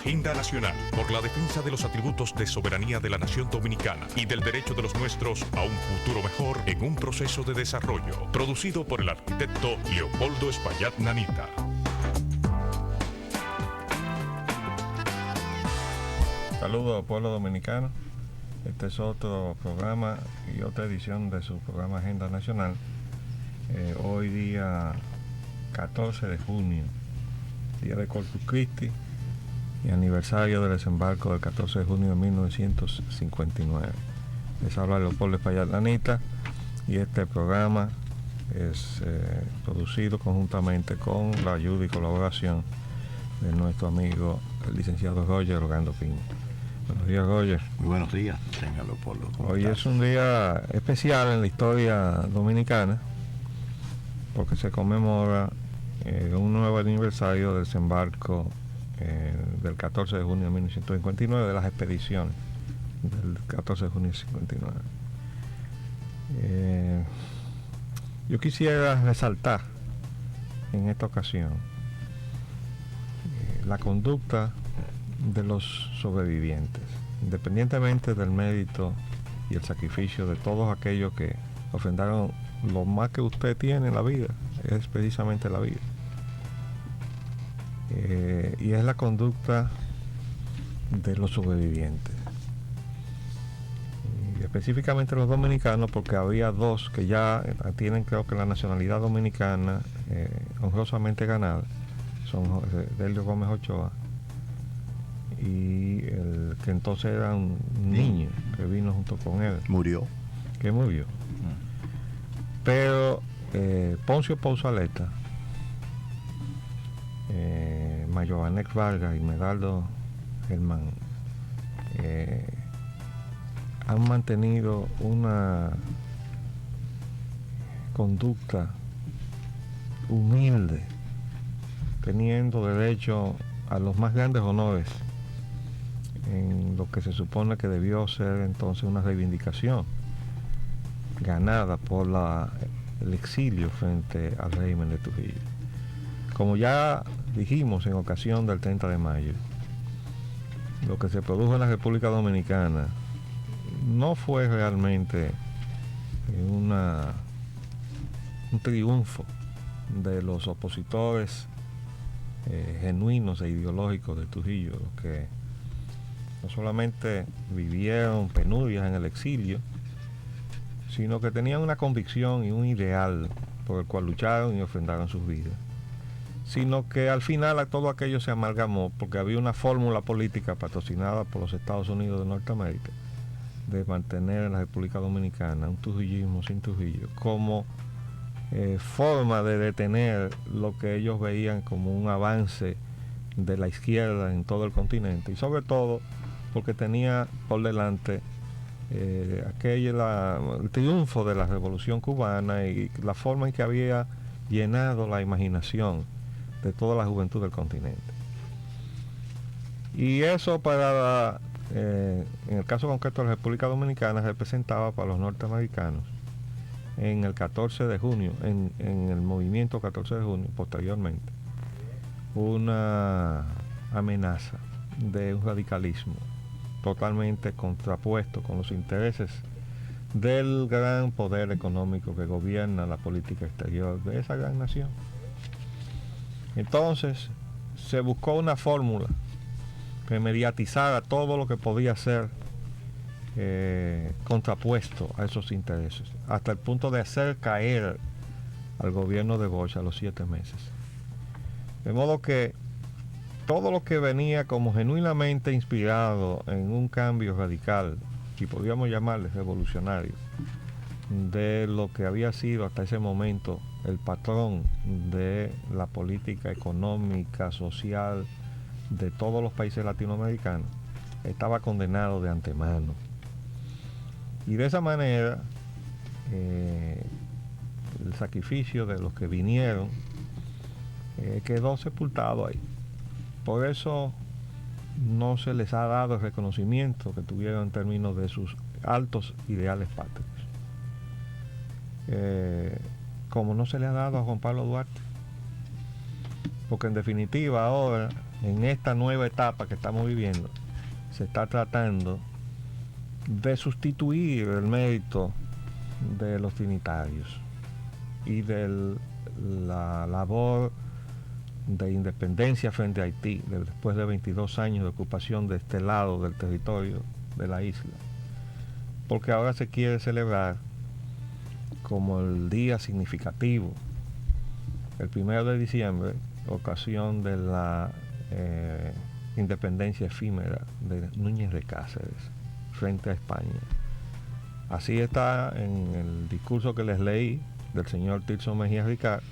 Agenda Nacional por la defensa de los atributos de soberanía de la nación dominicana y del derecho de los nuestros a un futuro mejor en un proceso de desarrollo. Producido por el arquitecto Leopoldo Espaillat Nanita. Saludos, pueblo dominicano. Este es otro programa y otra edición de su programa Agenda Nacional. Hoy día 14 de junio, día de Corpus Christi y aniversario del desembarco del 14 de junio de 1959. Les habla Leopoldo Espaillat Nanita y este programa es producido conjuntamente con la ayuda y colaboración de nuestro amigo el licenciado Roger Ogando Piña. Buenos días, Roger. Muy buenos días, señor Leopoldo. Hoy es un día especial en la historia dominicana porque se conmemora un nuevo aniversario del desembarco del 14 de junio de 1959, de las expediciones del 14 de junio de 1959. Yo quisiera resaltar en esta ocasión la conducta de los sobrevivientes, independientemente del mérito y el sacrificio de todos aquellos que ofrendaron lo más que usted tiene en la vida, es precisamente la vida. Y es la conducta de los sobrevivientes. Y específicamente los dominicanos, porque había dos que ya tienen, creo que la nacionalidad dominicana honrosamente ganada, son Delio Gómez Ochoa y el que entonces era un niño que vino junto con él. Murió. Pero Poncio Pousaleta, Mayobanex Vargas y Medardo Germán han mantenido una conducta humilde, teniendo derecho a los más grandes honores en lo que se supone que debió ser entonces una reivindicación ganada por el exilio frente al régimen de Trujillo. Como ya dijimos en ocasión del 30 de mayo, lo que se produjo en la República Dominicana no fue realmente un triunfo de los opositores genuinos e ideológicos de Trujillo, los que no solamente vivieron penurias en el exilio, sino que tenían una convicción y un ideal por el cual lucharon y ofrendaron sus vidas, sino que al final a todo aquello se amalgamó porque había una fórmula política patrocinada por los Estados Unidos de Norteamérica de mantener en la República Dominicana un trujillismo sin Trujillo como forma de detener lo que ellos veían como un avance de la izquierda en todo el continente, y sobre todo porque tenía por delante el triunfo de la Revolución Cubana y la forma en que había llenado la imaginación de toda la juventud del continente. Y eso en el caso concreto de la República Dominicana, representaba para los norteamericanos en el 14 de junio, en el movimiento 14 de junio, posteriormente, una amenaza de un radicalismo totalmente contrapuesto con los intereses del gran poder económico que gobierna la política exterior de esa gran nación. Entonces se buscó una fórmula que mediatizara todo lo que podía ser contrapuesto a esos intereses, hasta el punto de hacer caer al gobierno de Bosch a los 7 meses. De modo que todo lo que venía como genuinamente inspirado en un cambio radical, si podríamos llamarle revolucionario, de lo que había sido hasta ese momento el patrón de la política económica, social de todos los países latinoamericanos, estaba condenado de antemano. Y de esa manera, el sacrificio de los que vinieron quedó sepultado ahí. Por eso no se les ha dado el reconocimiento que tuvieron en términos de sus altos ideales patrios. Como no se le ha dado a Juan Pablo Duarte. Porque en definitiva ahora en esta nueva etapa que estamos viviendo, se está tratando de sustituir el mérito de los trinitarios y de la labor de independencia frente a Haití, después de 22 años de ocupación de este lado del territorio de la isla, porque ahora se quiere celebrar como el día significativo, el 1 de diciembre, ocasión de la independencia efímera de Núñez de Cáceres frente a España. Así está en el discurso que les leí del señor Tirso Mejía Ricard,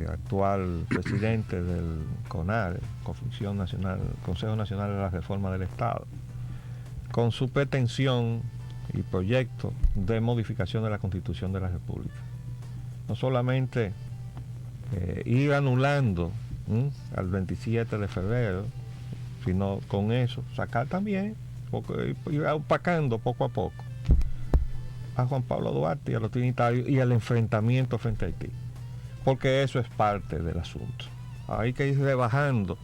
actual presidente del CONARE, Consejo Nacional de la Reforma del Estado, con su pretensión y proyecto de modificación de la Constitución de la República. No solamente ir anulando al 27 de febrero, sino con eso sacar también, ir opacando poco a poco a Juan Pablo Duarte y a los trinitarios y al enfrentamiento frente a Haití, porque eso es parte del asunto. Hay que ir rebajando.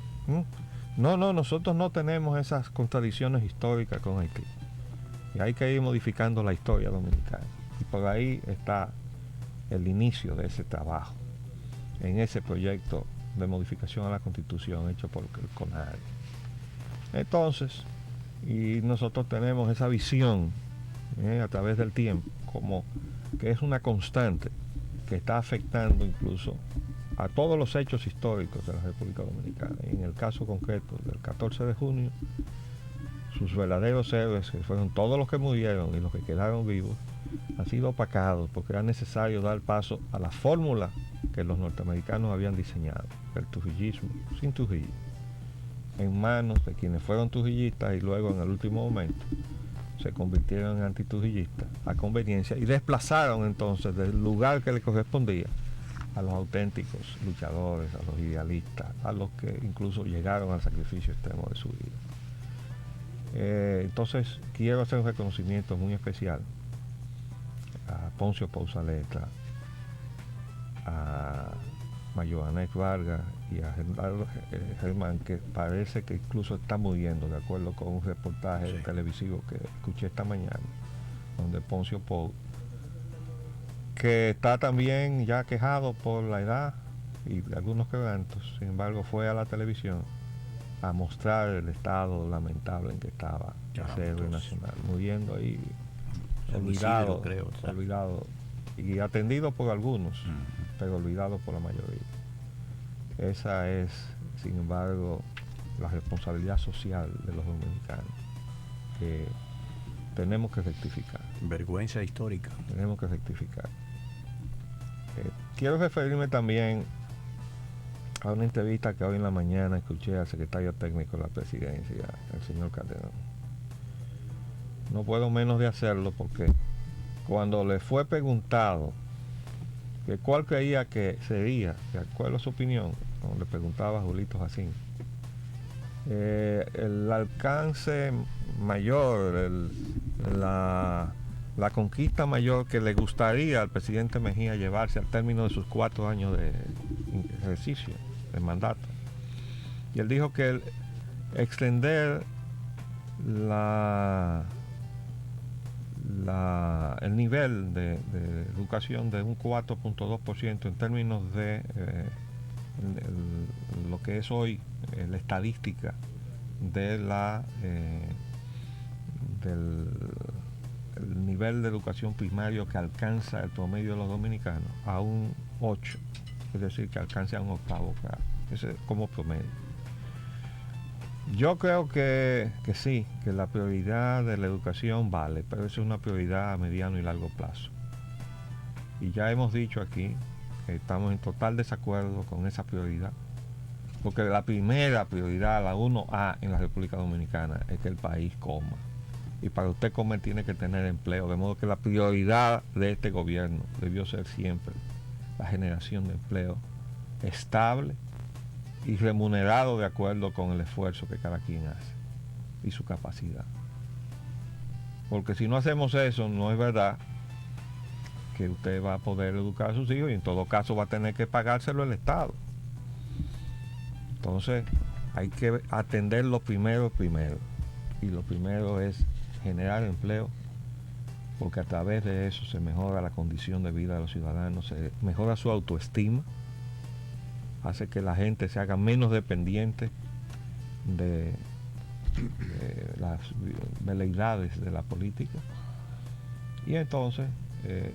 No, nosotros no tenemos esas contradicciones históricas con Haití, y hay que ir modificando la historia dominicana, y por ahí está el inicio de ese trabajo, en ese proyecto de modificación a la Constitución hecho por el CONARE. Entonces, y nosotros tenemos esa visión a través del tiempo, como que es una constante que está afectando incluso a todos los hechos históricos de la República Dominicana. Y en el caso concreto del 14 de junio, sus verdaderos héroes, que fueron todos los que murieron y los que quedaron vivos, han sido opacados porque era necesario dar paso a la fórmula que los norteamericanos habían diseñado, el trujillismo sin Trujillo, en manos de quienes fueron trujillistas y luego en el último momento se convirtieron en antitrujillistas a conveniencia y desplazaron entonces del lugar que le correspondía a los auténticos luchadores, a los idealistas, a los que incluso llegaron al sacrificio extremo de su vida. Entonces quiero hacer un reconocimiento muy especial a Poncio Pousaleta, a Mayohanet Vargas y a Germán, que parece que incluso está muriendo, de acuerdo con un reportaje televisivo que escuché esta mañana, donde Poncio Pou, que está también ya quejado por la edad y algunos quebrantos, sin embargo fue a la televisión a mostrar el estado lamentable en que estaba el héroe nacional, muriendo ahí, olvidado, olvidado y atendido por algunos, pero olvidado por la mayoría. Esa es, sin embargo, la responsabilidad social de los dominicanos, que tenemos que rectificar. Vergüenza histórica. Tenemos que rectificar. Quiero referirme también a una entrevista que hoy en la mañana escuché al secretario técnico de la presidencia, el señor Calderón. No puedo menos de hacerlo porque cuando le fue preguntado que cuál creía que sería, de acuerdo a su opinión, cuando le preguntaba a Julito Jacín, el alcance mayor, la conquista mayor que le gustaría al presidente Mejía llevarse al término de sus 4 años de ejercicio, de mandato. Y él dijo que extender el nivel de educación de un 4.2% en términos de lo que es hoy la estadística de del el nivel de educación primario que alcanza el promedio de los dominicanos a un 8, es decir, que alcance a un 8º grado. Ese es como promedio. Yo creo que sí, que la prioridad de la educación vale, pero eso es una prioridad a mediano y largo plazo. Y ya hemos dicho aquí que estamos en total desacuerdo con esa prioridad, porque la primera prioridad, la 1A en la República Dominicana, es que el país coma. Y para usted comer tiene que tener empleo, de modo que la prioridad de este gobierno debió ser siempre la generación de empleo estable y remunerado de acuerdo con el esfuerzo que cada quien hace y su capacidad. Porque si no hacemos eso, no es verdad que usted va a poder educar a sus hijos y en todo caso va a tener que pagárselo el Estado. Entonces hay que atender lo primero. Y lo primero es generar empleo, porque a través de eso se mejora la condición de vida de los ciudadanos, se mejora su autoestima, hace que la gente se haga menos dependiente de las veleidades de la política, y entonces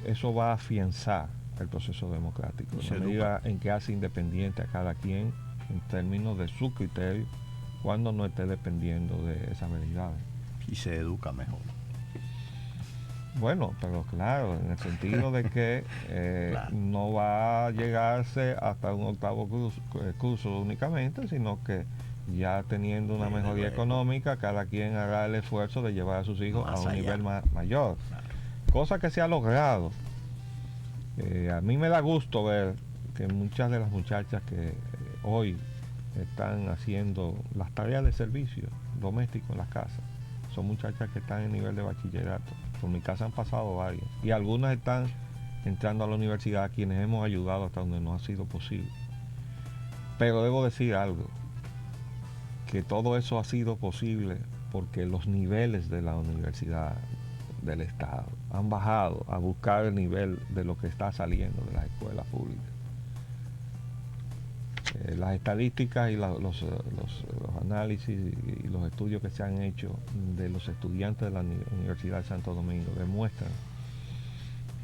eso va a afianzar el proceso democrático en la medida en que hace independiente a cada quien en términos de su criterio, cuando no esté dependiendo de esas veleidades. Y se educa mejor. Bueno, pero claro, en el sentido de que claro, no va a llegarse hasta un octavo curso únicamente, sino que ya teniendo una mejoría económica, cada quien hará el esfuerzo de llevar a sus hijos a un nivel mayor. Claro. Cosa que se ha logrado. A mí me da gusto ver que muchas de las muchachas que hoy están haciendo las tareas de servicio doméstico en las casas son muchachas que están en nivel de bachillerato. Por mi casa han pasado varias, y algunas están entrando a la universidad, a quienes hemos ayudado hasta donde no ha sido posible. Pero debo decir algo, que todo eso ha sido posible porque los niveles de la universidad del Estado han bajado a buscar el nivel de lo que está saliendo de las escuelas públicas. Las estadísticas y los análisis y los estudios que se han hecho de los estudiantes de la Universidad de Santo Domingo demuestran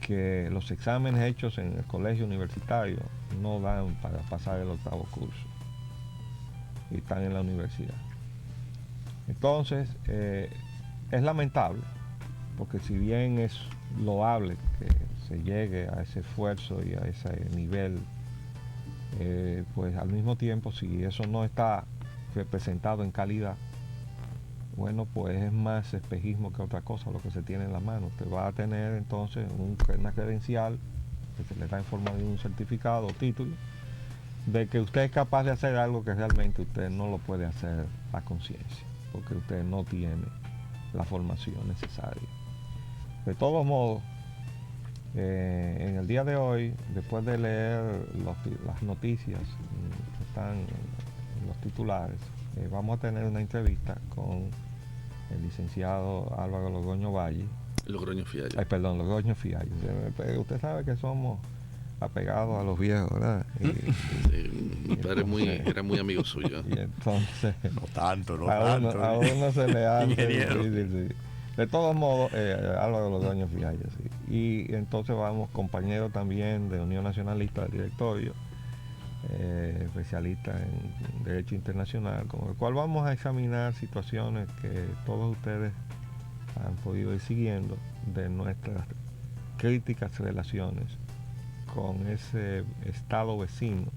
que los exámenes hechos en el colegio universitario no dan para pasar el octavo curso y están en la universidad. Entonces, es lamentable, porque si bien es loable que se llegue a ese esfuerzo y a ese nivel, pues al mismo tiempo, si eso no está representado en calidad, bueno, pues es más espejismo que otra cosa lo que se tiene en la mano. Usted va a tener entonces una credencial que se le da en forma de un certificado o título de que usted es capaz de hacer algo que realmente usted no lo puede hacer a conciencia, porque usted no tiene la formación necesaria. De todos modos, en el día de hoy, después de leer las noticias que están en los titulares, vamos a tener una entrevista con el licenciado Álvaro Logroño Valle. Logroño Fiallo. Logroño Fiallo. Usted sabe que somos apegados a los viejos, ¿verdad? Sí, mi padre era muy amigo suyo. Y entonces, no tanto. A uno se le hace. Sí. De todos modos, Álvaro Logroño Fiallo, sí. Y entonces vamos, compañero también de Unión Nacionalista del directorio, especialista en Derecho Internacional, con el cual vamos a examinar situaciones que todos ustedes han podido ir siguiendo de nuestras críticas relaciones con ese estado vecino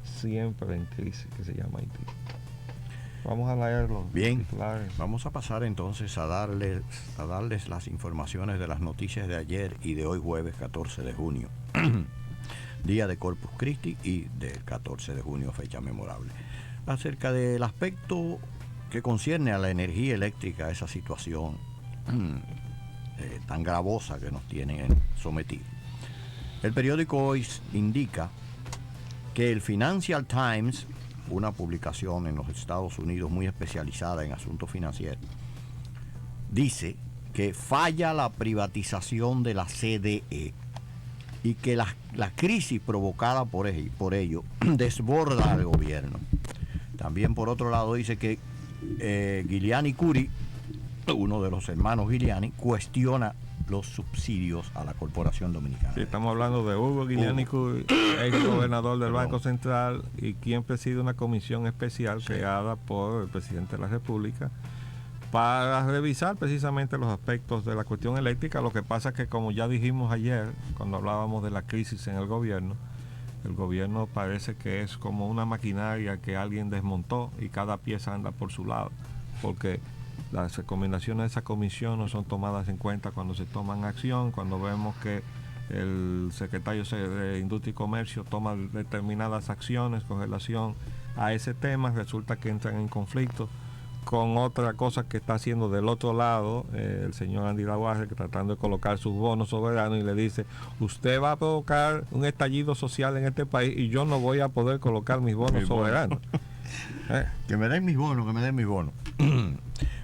siempre en crisis que se llama Haití. Vamos a leerlo. Bien, vamos a pasar entonces a darles las informaciones de las noticias de ayer y de hoy, jueves 14 de junio, día de Corpus Christi, y del 14 de junio, fecha memorable. Acerca del aspecto que concierne a la energía eléctrica, esa situación tan gravosa que nos tienen sometidos. El periódico hoy indica que el Financial Times, una publicación en los Estados Unidos muy especializada en asuntos financieros, dice que falla la privatización de la CDE y que la crisis provocada por ello desborda al gobierno. También, por otro lado, dice que Giuliani Curi, uno de los hermanos Giuliani, cuestiona los subsidios a la Corporación Dominicana. Sí, estamos hablando de Hugo Giuliani Curi, ex gobernador del Banco Central, y quien preside una comisión especial creada por el presidente de la República para revisar precisamente los aspectos de la cuestión eléctrica. Lo que pasa es que, como ya dijimos ayer, cuando hablábamos de la crisis en el gobierno parece que es como una maquinaria que alguien desmontó y cada pieza anda por su lado, porque las recomendaciones de esa comisión no son tomadas en cuenta cuando se toman acción. Cuando vemos que el secretario de Industria y Comercio toma determinadas acciones con relación a ese tema, resulta que entran en conflicto con otra cosa que está haciendo del otro lado el señor Andy Laguarre, que tratando de colocar sus bonos soberanos, y le dice: usted va a provocar un estallido social en este país y yo no voy a poder colocar mis bonos soberanos. Que me den mis bonos, que me den mis bonos.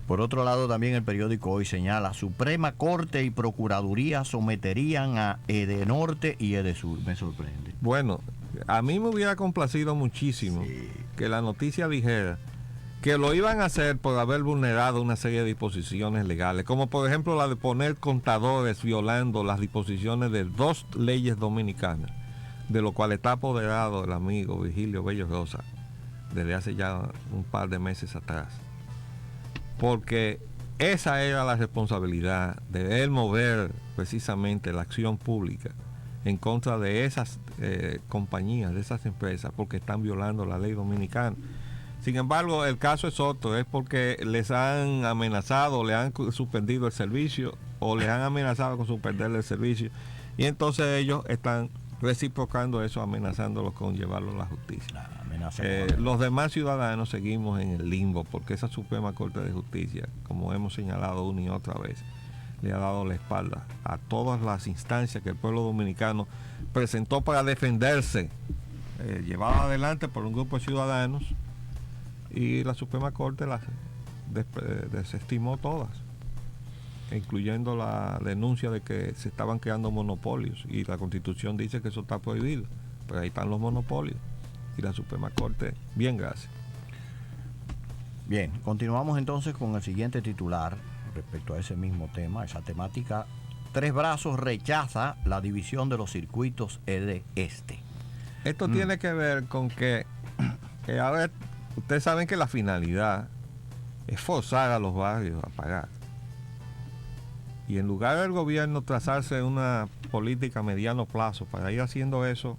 Por otro lado, también el periódico Hoy señala: Suprema Corte y Procuraduría someterían a Edenorte y Edesur. Me sorprende. Bueno, a mí me hubiera complacido muchísimo que la noticia dijera que lo iban a hacer por haber vulnerado una serie de disposiciones legales, como por ejemplo la de poner contadores violando las disposiciones de 2 leyes dominicanas, de lo cual está apoderado el amigo Virgilio Bello Rosa desde hace ya un par de meses atrás. Porque esa era la responsabilidad de él mover precisamente la acción pública en contra de esas compañías, de esas empresas, porque están violando la ley dominicana. Sin embargo, el caso es otro, es porque les han amenazado, le han suspendido el servicio o les han amenazado con suspenderle el servicio, y entonces ellos están reciprocando eso, amenazándolos con llevarlo a la justicia. Los demás ciudadanos seguimos en el limbo, porque esa Suprema Corte de Justicia, como hemos señalado una y otra vez, le ha dado la espalda a todas las instancias que el pueblo dominicano presentó para defenderse, llevada adelante por un grupo de ciudadanos, y la Suprema Corte las desestimó todas, incluyendo la denuncia de que se estaban creando monopolios, y la Constitución dice que eso está prohibido, pero ahí están los monopolios, y la Suprema Corte, bien, gracias. Bien, continuamos entonces con el siguiente titular respecto a ese mismo tema, esa temática. Tres Brazos rechaza la división de los circuitos este. Esto tiene que ver con que ahora ustedes saben que la finalidad es forzar a los barrios a pagar. Y en lugar del gobierno trazarse una política a mediano plazo para ir haciendo eso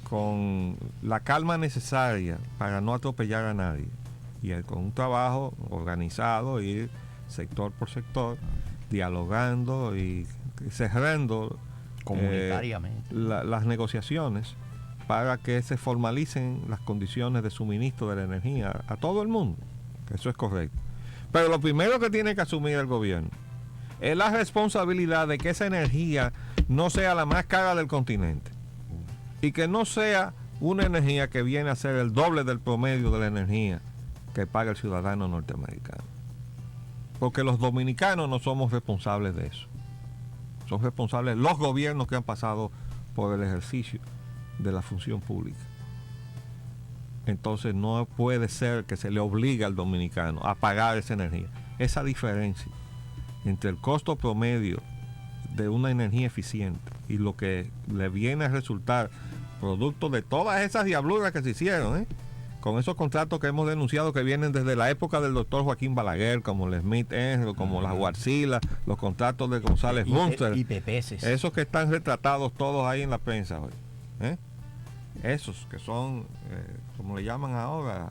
con la calma necesaria para no atropellar a nadie, y con un trabajo organizado, ir sector por sector, dialogando y cerrando comunitariamente las negociaciones para que se formalicen las condiciones de suministro de la energía a todo el mundo. Eso es correcto. Pero lo primero que tiene que asumir el gobierno es la responsabilidad de que esa energía no sea la más cara del continente, y que no sea una energía que viene a ser el doble del promedio de la energía que paga el ciudadano norteamericano. Porque los dominicanos no somos responsables de eso. Son responsables los gobiernos que han pasado por el ejercicio de la función pública. Entonces no puede ser que se le obligue al dominicano a pagar esa energía. Esa diferencia entre el costo promedio de una energía eficiente y lo que le viene a resultar producto de todas esas diabluras que se hicieron, con esos contratos que hemos denunciado que vienen desde la época del doctor Joaquín Balaguer, como el Smith Enro, como las Guarcila, los contratos de González Munster, y PPS, esos que están retratados todos ahí en la prensa hoy, esos que son, como le llaman ahora,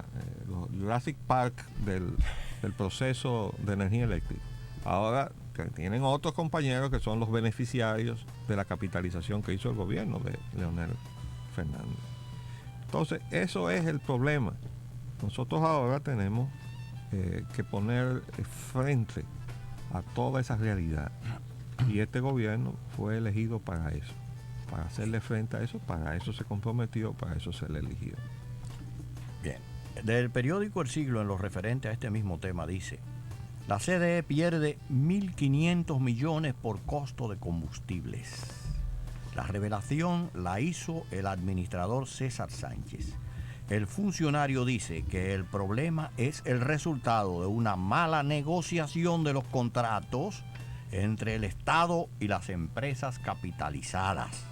los Jurassic Park del proceso de energía eléctrica. Ahora que tienen otros compañeros que son los beneficiarios de la capitalización que hizo el gobierno de Leonel Fernández. Entonces, eso es el problema. Nosotros ahora tenemos que poner frente a toda esa realidad. Y este gobierno fue elegido para eso, para hacerle frente a eso, para eso se comprometió, para eso se le eligió. Bien. Del periódico El Siglo, en lo referente a este mismo tema, dice: la CDE pierde 1.500 millones por costo de combustibles. La revelación la hizo el administrador César Sánchez. El funcionario dice que el problema es el resultado de una mala negociación de los contratos entre el Estado y las empresas capitalizadas.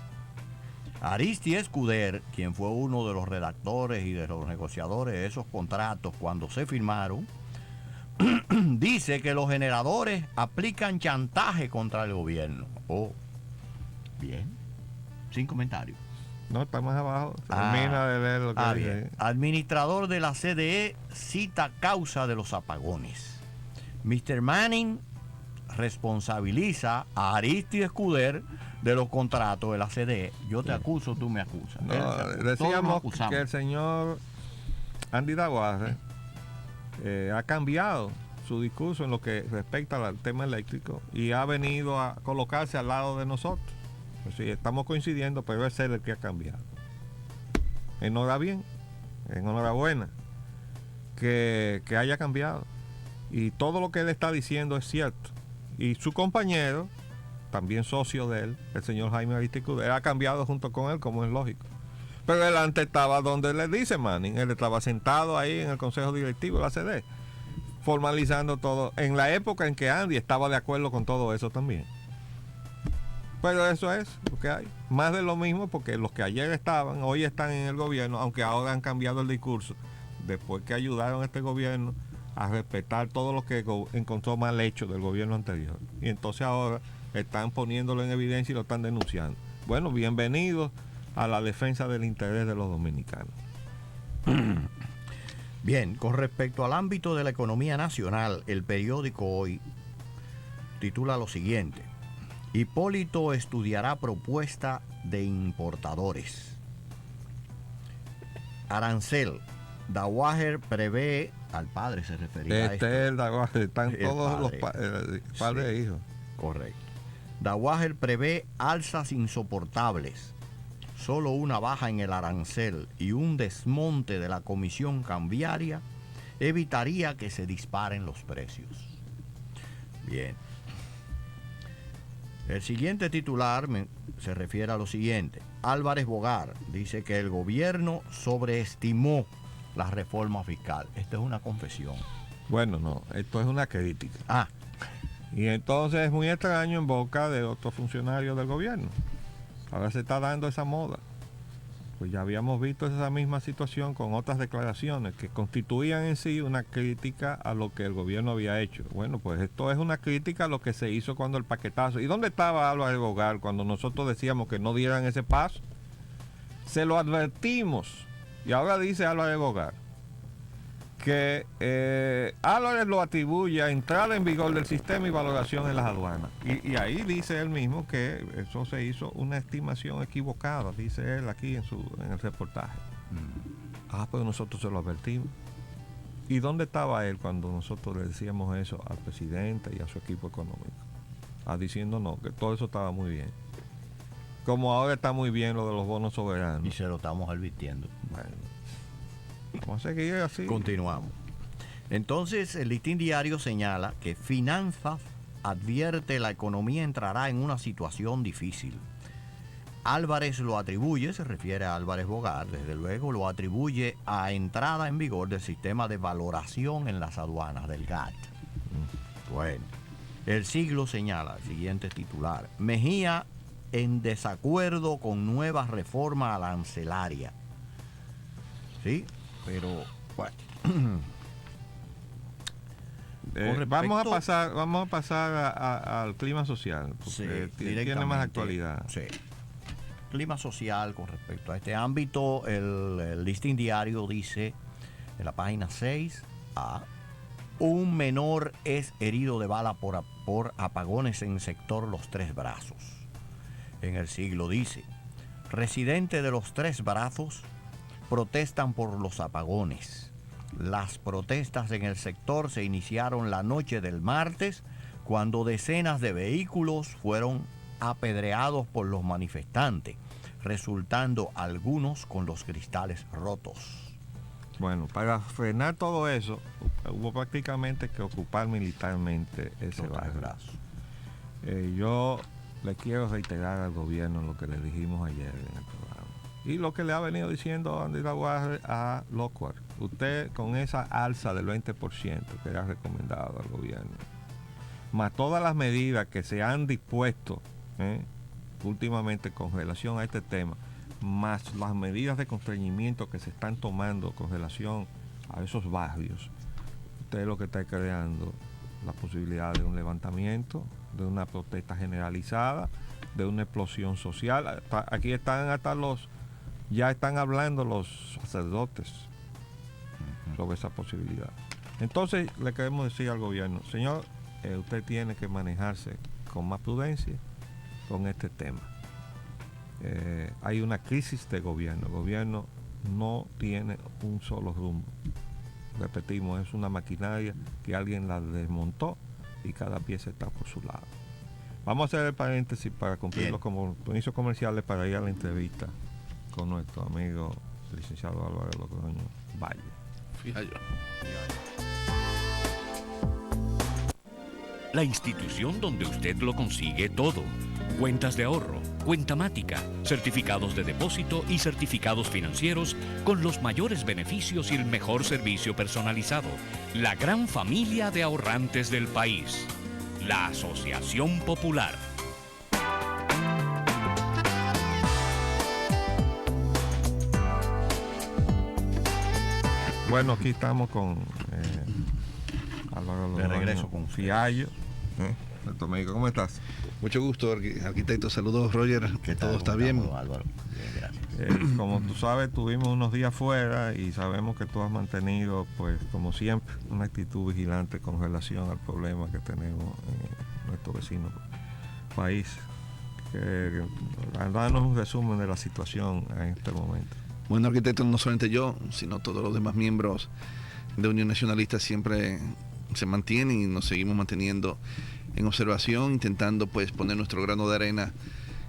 Aristi Escuder, quien fue uno de los redactores y de los negociadores de esos contratos cuando se firmaron, dice que los generadores aplican chantaje contra el gobierno. Bien. Sin comentarios. No, está más abajo. Termina de leer lo que dice. Administrador de la CDE cita causa de los apagones. Mr. Manning responsabiliza a Aristides Escuder de los contratos de la CDE. Yo te acuso, tú me acusas. No, decíamos que el señor Andy Daguarre ha cambiado su discurso en lo que respecta al tema eléctrico y ha venido a colocarse al lado de nosotros. Pues sí, estamos coincidiendo, pero es él el que ha cambiado. Enhorabuena. que haya cambiado. Y todo lo que él está diciendo es cierto. Y su compañero, también socio de él, el señor Jaime Aristizábal, ha cambiado junto con él, como es lógico. Pero él antes estaba donde le dice Manning, él estaba sentado ahí en el consejo directivo de la CD, formalizando todo, en la época en que Andy estaba de acuerdo con todo eso también. Pero eso es lo que hay. Más de lo mismo, porque los que ayer estaban, hoy están en el gobierno, aunque ahora han cambiado el discurso, después que ayudaron a este gobierno a respetar todo lo que encontró mal hecho del gobierno anterior. Y entonces ahora están poniéndolo en evidencia y lo están denunciando. Bueno, bienvenidos a la defensa del interés de los dominicanos. Bien, con respecto al ámbito de la economía nacional, el periódico Hoy titula lo siguiente: Hipólito estudiará propuesta de importadores. Arancel, Dawager prevé, al padre se refería a esto. Es el Dawager, están todos padre. los padres e hijos. Correcto. Dawager prevé alzas insoportables. Solo una baja en el arancel y un desmonte de la comisión cambiaria evitaría que se disparen los precios. Bien. El siguiente titular se refiere a lo siguiente. Álvarez Bogar dice que el gobierno sobreestimó la reforma fiscal. Esta es una confesión. Bueno, no, esto es una crítica. Y entonces es muy extraño en boca de otros funcionarios del gobierno. Ahora se está dando esa moda. Pues ya habíamos visto esa misma situación con otras declaraciones que constituían en sí una crítica a lo que el gobierno había hecho. Bueno, pues esto es una crítica a lo que se hizo cuando el paquetazo. ¿Y dónde estaba Álvarez Bogar cuando nosotros decíamos que no dieran ese paso? Se lo advertimos. Y ahora dice Álvarez Bogar que Álvarez lo atribuye a entrada en vigor del sistema y valoración en las aduanas. Y ahí dice él mismo que eso se hizo una estimación equivocada, dice él aquí en el reportaje. Pero nosotros se lo advertimos. ¿Y dónde estaba él cuando nosotros le decíamos eso al presidente y a su equipo económico? Diciendo no, que todo eso estaba muy bien. Como ahora está muy bien lo de los bonos soberanos. Y se lo estamos advirtiendo. Bueno, vamos a seguir así. Continuamos. Entonces, el Listín Diario señala que Finanzas advierte la economía entrará en una situación difícil. Álvarez lo atribuye, se refiere a Álvarez Bogar, desde luego, lo atribuye a entrada en vigor del sistema de valoración en las aduanas del GATT. Bueno, El Siglo señala, el siguiente titular: Mejía en desacuerdo con nueva reforma arancelaria. ¿Sí? Pero, bueno. Vamos a pasar al clima social, porque tiene más actualidad. Sí. Clima social con respecto a este ámbito, el Listín Diario dice en la página 6A: un menor es herido de bala por apagones en sector Los Tres Brazos. En El Siglo dice: residentes de Los Tres Brazos protestan por los apagones. Las protestas en el sector se iniciaron la noche del martes, cuando decenas de vehículos fueron apedreados por los manifestantes, resultando algunos con los cristales rotos. Bueno, para frenar todo eso, hubo prácticamente que ocupar militarmente ese barrio. Yo le quiero reiterar al gobierno lo que le dijimos ayer en el programa y lo que le ha venido diciendo Andy Dawager a Lockhart. Usted, con esa alza del 20% que le ha recomendado al gobierno, más todas las medidas que se han dispuesto últimamente con relación a este tema, más las medidas de constreñimiento que se están tomando con relación a esos barrios, usted es lo que está creando la posibilidad de un levantamiento, de una protesta generalizada, de una explosión social. Aquí están ya están hablando los sacerdotes sobre esa posibilidad. Entonces le queremos decir al gobierno: señor, usted tiene que manejarse con más prudencia con este tema. Hay una crisis de gobierno. El gobierno no tiene un solo rumbo. Repetimos, es una maquinaria que alguien la desmontó y cada pieza está por su lado. Vamos a hacer el paréntesis para cumplir los compromisos comerciales para ir a la entrevista con nuestro amigo el licenciado Álvaro Logroño Valle. Fiallo. La institución donde usted lo consigue todo. Cuentas de ahorro, cuentamática, certificados de depósito y certificados financieros con los mayores beneficios y el mejor servicio personalizado. La gran familia de ahorrantes del país. La Asociación Popular. Bueno, aquí estamos con Álvaro De regreso con Fiallo. Puerto México, ¿cómo estás? Mucho gusto, arquitecto. Saludos, Roger. ¿Qué tal? Todo está bien. Álvaro? Bien, gracias. Como tú sabes, tuvimos unos días fuera y sabemos que tú has mantenido, pues, como siempre, una actitud vigilante con relación al problema que tenemos en nuestro vecino país. Danos un resumen de la situación en este momento. Bueno, arquitecto, no solamente yo, sino todos los demás miembros de Unión Nacionalista siempre se mantienen y nos seguimos manteniendo en observación, intentando pues poner nuestro grano de arena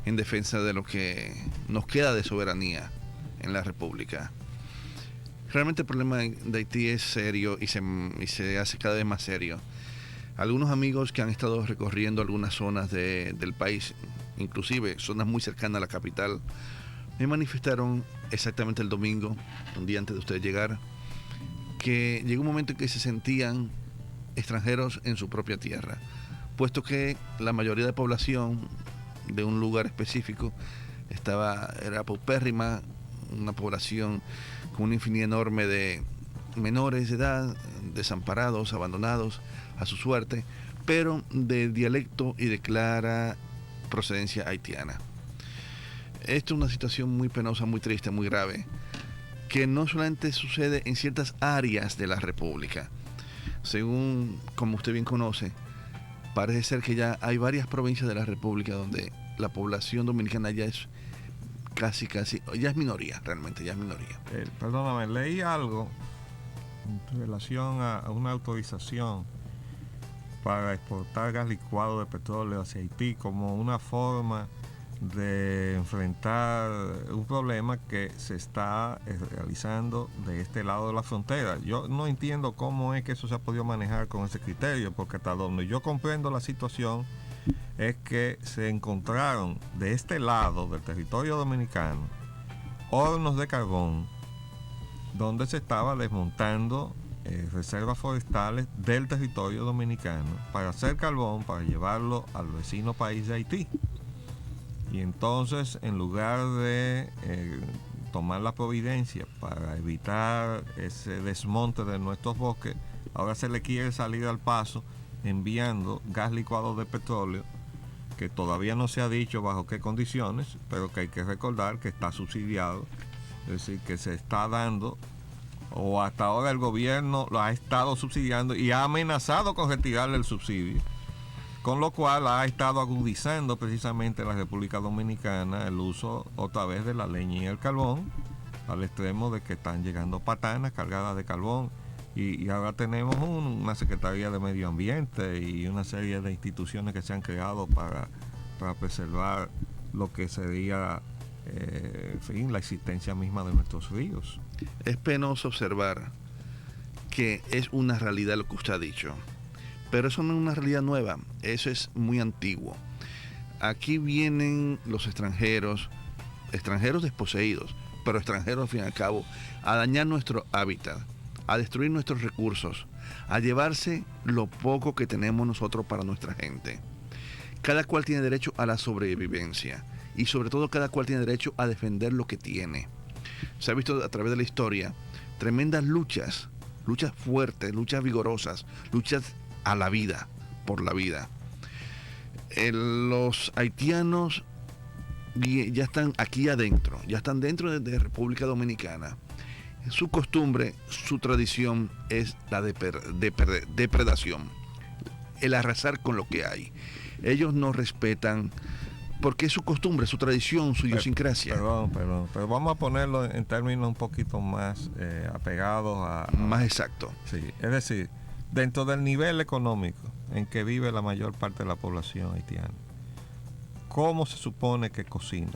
en defensa de lo que nos queda de soberanía en la República. Realmente el problema de Haití es serio y se hace cada vez más serio. Algunos amigos que han estado recorriendo algunas zonas del país, inclusive zonas muy cercanas a la capital, me manifestaron exactamente el domingo, un día antes de ustedes llegar, que llegó un momento en que se sentían extranjeros en su propia tierra, puesto que la mayoría de población de un lugar específico era paupérrima, una población con una infinidad enorme de menores de edad, desamparados, abandonados a su suerte, pero de dialecto y de clara procedencia haitiana. Esto es una situación muy penosa, muy triste, muy grave, que no solamente sucede en ciertas áreas de la República. Según, como usted bien conoce, parece ser que ya hay varias provincias de la República donde la población dominicana ya es casi, ya es minoría, realmente, ya es minoría. Perdóname, leí algo en relación a una autorización para exportar gas licuado de petróleo hacia Haití como una forma de enfrentar un problema que se está realizando de este lado de la frontera. Yo no entiendo cómo es que eso se ha podido manejar con ese criterio, porque hasta donde yo comprendo la situación es que se encontraron de este lado del territorio dominicano hornos de carbón donde se estaba desmontando reservas forestales del territorio dominicano para hacer carbón, para llevarlo al vecino país de Haití. Y entonces, en lugar de tomar la providencia para evitar ese desmonte de nuestros bosques, ahora se le quiere salir al paso enviando gas licuado de petróleo, que todavía no se ha dicho bajo qué condiciones, pero que hay que recordar que está subsidiado, es decir, que se está dando, o hasta ahora el gobierno lo ha estado subsidiando y ha amenazado con retirarle el subsidio, con lo cual ha estado agudizando precisamente en la República Dominicana el uso otra vez de la leña y el carbón, al extremo de que están llegando patanas cargadas de carbón, y ahora tenemos una Secretaría de Medio Ambiente y una serie de instituciones que se han creado para preservar lo que sería en fin, la existencia misma de nuestros ríos. Es penoso observar que es una realidad lo que usted ha dicho, pero eso no es una realidad nueva, eso es muy antiguo. Aquí vienen los extranjeros desposeídos, pero extranjeros al fin y al cabo, a dañar nuestro hábitat, a destruir nuestros recursos, a llevarse lo poco que tenemos nosotros para nuestra gente. Cada cual tiene derecho a la sobrevivencia y sobre todo cada cual tiene derecho a defender lo que tiene. Se ha visto a través de la historia tremendas luchas fuertes, luchas vigorosas, luchas a la vida, por la vida. Los haitianos ya están aquí adentro, ya están dentro de República Dominicana. Su costumbre, su tradición es la depredación, el arrasar con lo que hay. Ellos no respetan, porque es su costumbre, su tradición, su idiosincrasia. Perdón, pero vamos a ponerlo en términos un poquito más apegados a... Más exacto. Sí, es decir, dentro del nivel económico en que vive la mayor parte de la población haitiana, ¿cómo se supone que cocina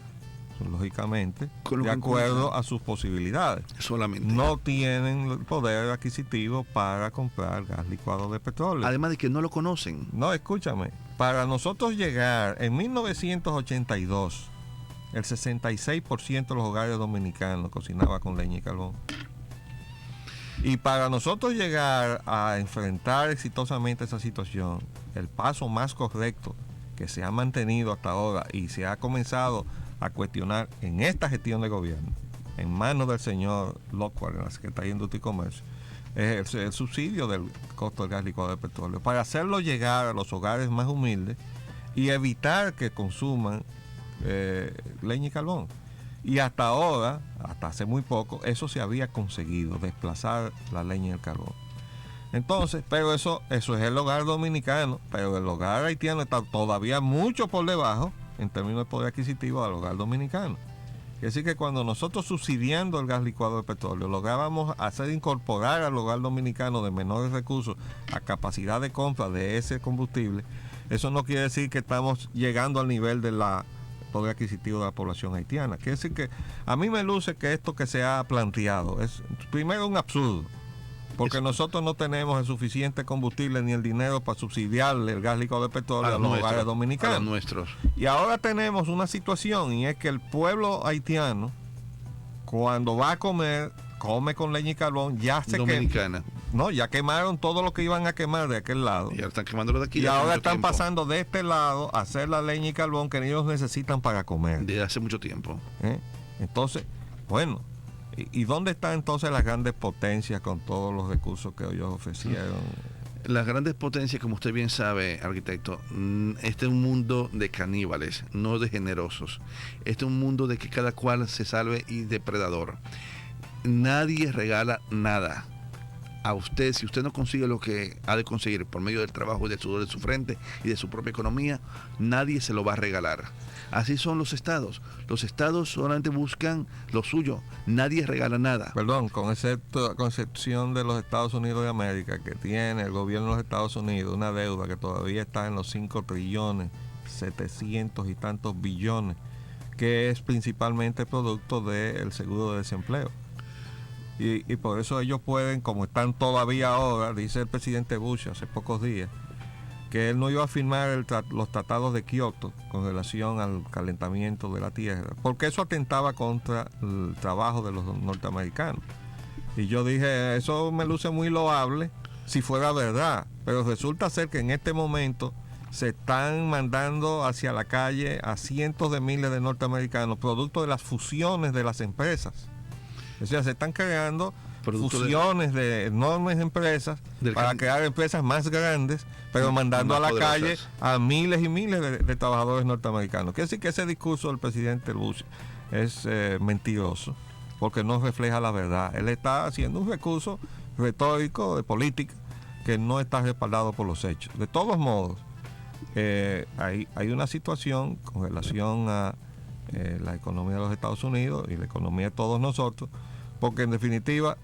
lógicamente, Con lo de que acuerdo encuentran. a sus posibilidades. Solamente. No tienen el poder adquisitivo para comprar gas licuado de petróleo. Además de que no lo conocen. No, escúchame, para nosotros llegar en 1982, el 66% de los hogares dominicanos cocinaba con leña y carbón. Y para nosotros llegar a enfrentar exitosamente esa situación, el paso más correcto que se ha mantenido hasta ahora y se ha comenzado a cuestionar en esta gestión de gobierno, en manos del señor Lockhart, en la Secretaría de Industria y Comercio, es el subsidio del costo del gas licuado de petróleo, para hacerlo llegar a los hogares más humildes y evitar que consuman leña y carbón. Y hasta ahora, hasta hace muy poco, eso se había conseguido, desplazar la leña y el carbón. Entonces, pero eso es el hogar dominicano, pero el hogar haitiano está todavía mucho por debajo en términos de poder adquisitivo del hogar dominicano. Es decir, que cuando nosotros subsidiando el gas licuado de petróleo lográbamos hacer incorporar al hogar dominicano de menores recursos a capacidad de compra de ese combustible, eso no quiere decir que estamos llegando al nivel de la poder adquisitivo de la población haitiana. Quiere decir que a mí me luce que esto que se ha planteado es primero un absurdo, porque nosotros no tenemos el suficiente combustible ni el dinero para subsidiarle el gas licuado de petróleo a los hogares dominicanos. A los nuestros. Y ahora tenemos una situación, y es que el pueblo haitiano, cuando va a comer, come con leña y carbón, ya se Dominicana. no, ya quemaron todo lo que iban a quemar de aquel lado. Y ahora están quemándolo de aquí. Y de hace ahora mucho están tiempo. pasando de este lado a hacer la leña y carbón que ellos necesitan para comer. Desde hace mucho tiempo. Entonces, bueno, ¿y dónde están entonces las grandes potencias con todos los recursos que ellos ofrecieron? Las grandes potencias, como usted bien sabe, arquitecto, este es un mundo de caníbales, no de generosos. Este es un mundo de que cada cual se salve y depredador. Nadie regala nada. A usted, si usted no consigue lo que ha de conseguir por medio del trabajo y del sudor de su frente y de su propia economía, nadie se lo va a regalar. Así son los estados. Los estados solamente buscan lo suyo. Nadie regala nada. Perdón, con excepción de los Estados Unidos de América, que tiene el gobierno de los Estados Unidos una deuda que todavía está en los 5 trillones, 700 y tantos billones, que es principalmente producto del seguro de desempleo. Y por eso ellos pueden, como están todavía ahora, dice el presidente Bush hace pocos días, que él no iba a firmar los tratados de Kioto con relación al calentamiento de la tierra, porque eso atentaba contra el trabajo de los norteamericanos. Y yo dije, eso me luce muy loable si fuera verdad, pero resulta ser que en este momento se están mandando hacia la calle a cientos de miles de norteamericanos, producto de las fusiones de las empresas. O sea, se están creando fusiones de enormes empresas para crear empresas más grandes, pero mandando a la calle a miles y miles de trabajadores norteamericanos. Quiere decir que ese discurso del presidente Bush es mentiroso, porque no refleja la verdad. Él está haciendo un recurso retórico de política que no está respaldado por los hechos. De todos modos, hay una situación con relación a la economía de los Estados Unidos y la economía de todos nosotros, porque en definitiva,